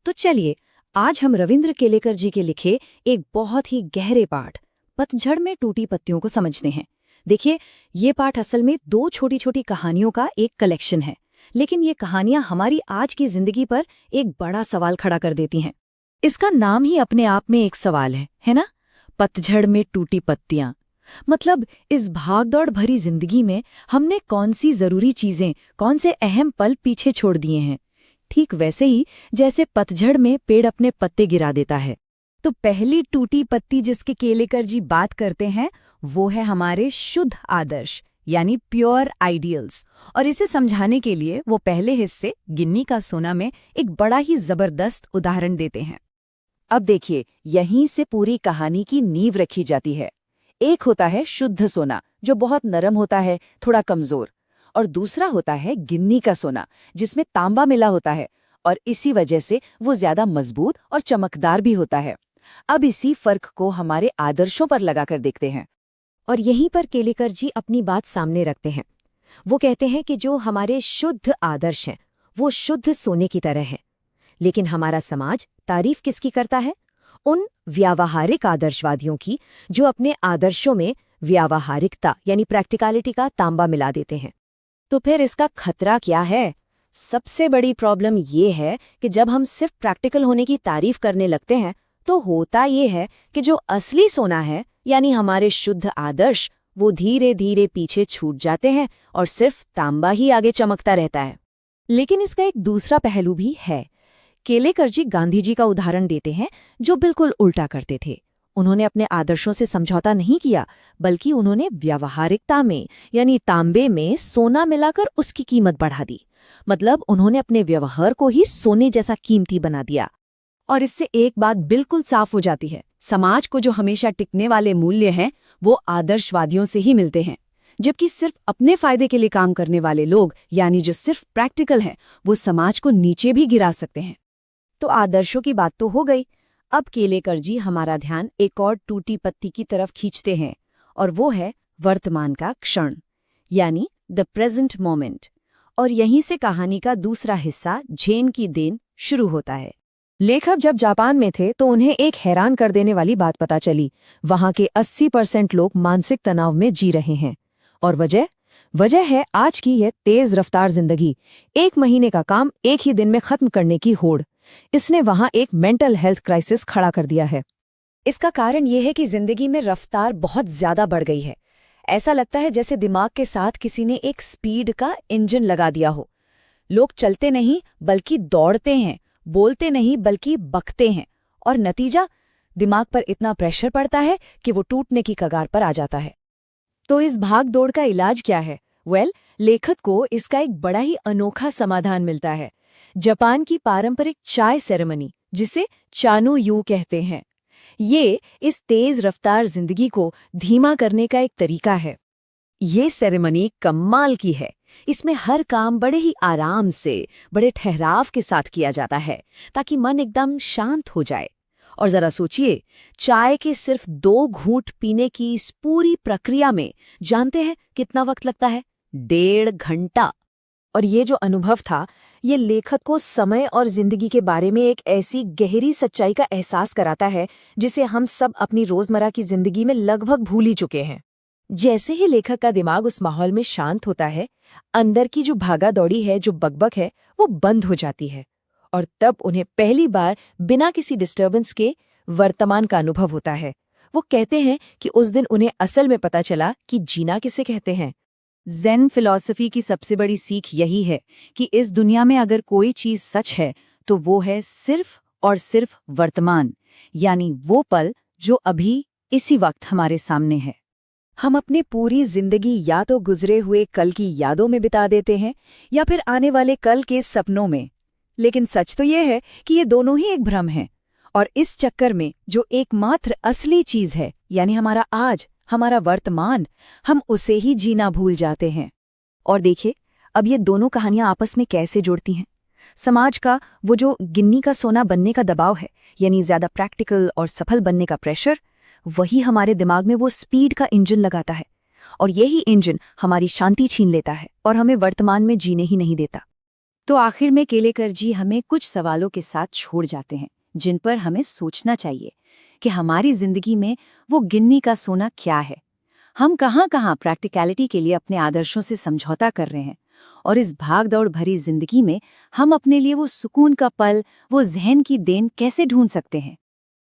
तो चलिए, आज हम रविंद्र केलेकर जी के लिखे एक बहुत ही गहरे पाठ पतझड़ में टूटी पत्तियों को समझते हैं। देखिए, ये पाठ असल में दो छोटी छोटी कहानियों का एक कलेक्शन है, लेकिन ये कहानियां हमारी आज की जिंदगी पर एक बड़ा सवाल खड़ा कर देती हैं। इसका नाम ही अपने आप में एक सवाल है ना? पतझड़ में टूटी पत्तियां। मतलब इस भागदौड़ भरी जिंदगी में हमने कौन सी जरूरी चीजें, कौन से अहम पल पीछे छोड़ दिए हैं। ठीक वैसे ही जैसे पतझड़ में पेड़ अपने पत्ते गिरा देता है। तो पहली टूटी पत्ती जिसके केलेकर जी बात करते हैं वो है हमारे शुद्ध आदर्श, यानी प्योर आइडियल्स। और इसे समझाने के लिए वो पहले हिस्से गिन्नी का सोना में एक बड़ा ही जबरदस्त उदाहरण देते हैं। अब देखिए, यहीं से पूरी कहानी की नींव रखी जाती है। एक होता है शुद्ध सोना, जो बहुत नरम होता है, थोड़ा कमजोर, और दूसरा होता है गिन्नी का सोना, जिसमें तांबा मिला होता है, और इसी वजह से वो ज्यादा मजबूत और चमकदार भी होता है। अब इसी फर्क को हमारे आदर्शों पर लगाकर देखते हैं। और यहीं पर केलेकर जी अपनी बात सामने रखते हैं। वो कहते हैं कि जो हमारे शुद्ध आदर्श हैं वो शुद्ध सोने की तरह हैं, लेकिन हमारा समाज तारीफ किसकी करता है? उन व्यावहारिक आदर्शवादियों की जो अपने आदर्शों में व्यावहारिकता यानी प्रैक्टिकलिटी का तांबा मिला देते हैं। तो फिर इसका खतरा क्या है? सबसे बड़ी प्रॉब्लम ये है कि जब हम सिर्फ प्रैक्टिकल होने की तारीफ करने लगते हैं तो होता ये है कि जो असली सोना है यानी हमारे शुद्ध आदर्श, वो धीरे धीरे पीछे छूट जाते हैं और सिर्फ तांबा ही आगे चमकता रहता है। लेकिन इसका एक दूसरा पहलू भी है। केलेकर जी गांधी जी का उदाहरण देते हैं, जो बिल्कुल उल्टा करते थे। उन्होंने अपने आदर्शों से समझौता नहीं किया, बल्कि उन्होंने व्यावहारिकता में यानी तांबे में सोना मिलाकर उसकी कीमत बढ़ा दी। मतलब उन्होंने अपने व्यवहार को ही सोने जैसा कीमती बना दिया। और इससे एक बात बिल्कुल साफ हो जाती है, समाज को जो हमेशा टिकने वाले मूल्य हैं वो आदर्शवादियों से ही मिलते हैं, जबकि सिर्फ अपने फायदे के लिए काम करने वाले लोग यानी जो सिर्फ प्रैक्टिकल हैं वो समाज को नीचे भी गिरा सकते हैं। तो आदर्शों की बात तो हो गई। अब केलेकर जी हमारा ध्यान एक और टूटी पत्ती की तरफ खींचते हैं, और वो है वर्तमान का क्षण, यानी द प्रेजेंट मोमेंट। और यहीं से कहानी का दूसरा हिस्सा झेन की देन शुरू होता है। लेखक जब जापान में थे तो उन्हें एक हैरान कर देने वाली बात पता चली। वहां के 80% लोग मानसिक तनाव में जी रहे हैं। और वजह है आज की यह तेज रफ्तार जिंदगी। 1 महीने का काम एक ही दिन में खत्म करने की होड़। इसने वहां एक मेंटल हेल्थ क्राइसिस खड़ा कर दिया है। इसका कारण यह है कि जिंदगी में रफ्तार बहुत ज्यादा बढ़ गई है। ऐसा लगता है जैसे दिमाग के साथ किसी ने एक स्पीड का इंजन लगा दिया हो। लोग चलते नहीं बल्कि दौड़ते हैं, बोलते नहीं बल्कि बकते हैं, और नतीजा, दिमाग पर इतना प्रेशर पड़ता है कि वो टूटने की कगार पर आ जाता है। तो इस भाग दौड़ का इलाज क्या है? लेखक को इसका एक बड़ा ही अनोखा समाधान मिलता है। जापान की पारंपरिक चाय सेरेमनी, जिसे चानु यू कहते हैं, ये इस तेज रफ्तार जिंदगी को धीमा करने का एक तरीका है। ये सेरेमनी कमाल की है। इसमें हर काम बड़े ही आराम से, बड़े ठहराव के साथ किया जाता है, ताकि मन एकदम शांत हो जाए। और जरा सोचिए, चाय के सिर्फ 2 घूंट पीने की इस पूरी प्रक्रिया में जानते हैं कितना वक्त लगता है? 1.5 घंटा। और ये जो अनुभव था, ये लेखक को समय और जिंदगी के बारे में एक ऐसी गहरी सच्चाई का एहसास कराता है जिसे हम सब अपनी रोजमर्रा की जिंदगी में लगभग भूल ही चुके हैं। जैसे ही लेखक का दिमाग उस माहौल में शांत होता है, अंदर की जो भागा दौड़ी है, जो बकबक है, वो बंद हो जाती है। और तब उन्हें पहली बार बिना किसी डिस्टर्बेंस के वर्तमान का अनुभव होता है। वो कहते हैं कि उस दिन उन्हें असल में पता चला कि जीना किसे कहते हैं। ज़ेन फिलॉसफी की सबसे बड़ी सीख यही है कि इस दुनिया में अगर कोई चीज सच है तो वो है सिर्फ और सिर्फ वर्तमान, यानी वो पल जो अभी इसी वक्त हमारे सामने है। हम अपनी पूरी जिंदगी या तो गुजरे हुए कल की यादों में बिता देते हैं या फिर आने वाले कल के सपनों में। लेकिन सच तो ये है कि ये दोनों ही एक भ्रम है, और इस चक्कर में जो एकमात्र असली चीज है यानी हमारा आज, हमारा वर्तमान, हम उसे ही जीना भूल जाते हैं। और देखिए, अब ये दोनों कहानियां आपस में कैसे जुड़ती हैं। समाज का वो जो गिन्नी का सोना बनने का दबाव है, यानी ज्यादा प्रैक्टिकल और सफल बनने का प्रेशर, वही हमारे दिमाग में वो स्पीड का इंजन लगाता है, और यही इंजन हमारी शांति छीन लेता है और हमें वर्तमान में जीने ही नहीं देता। तो आखिर में केलेकर जी हमें कुछ सवालों के साथ छोड़ जाते हैं, जिन पर हमें सोचना चाहिए कि हमारी जिंदगी में वो गिन्नी का सोना क्या है। हम कहाँ-कहाँ प्रैक्टिकलिटी के लिए अपने आदर्शों से समझौता कर रहे हैं, और इस भाग-दौड़ भरी जिंदगी में हम अपने लिए वो सुकून का पल, वो ज़हन की देन कैसे ढूंढ सकते हैं।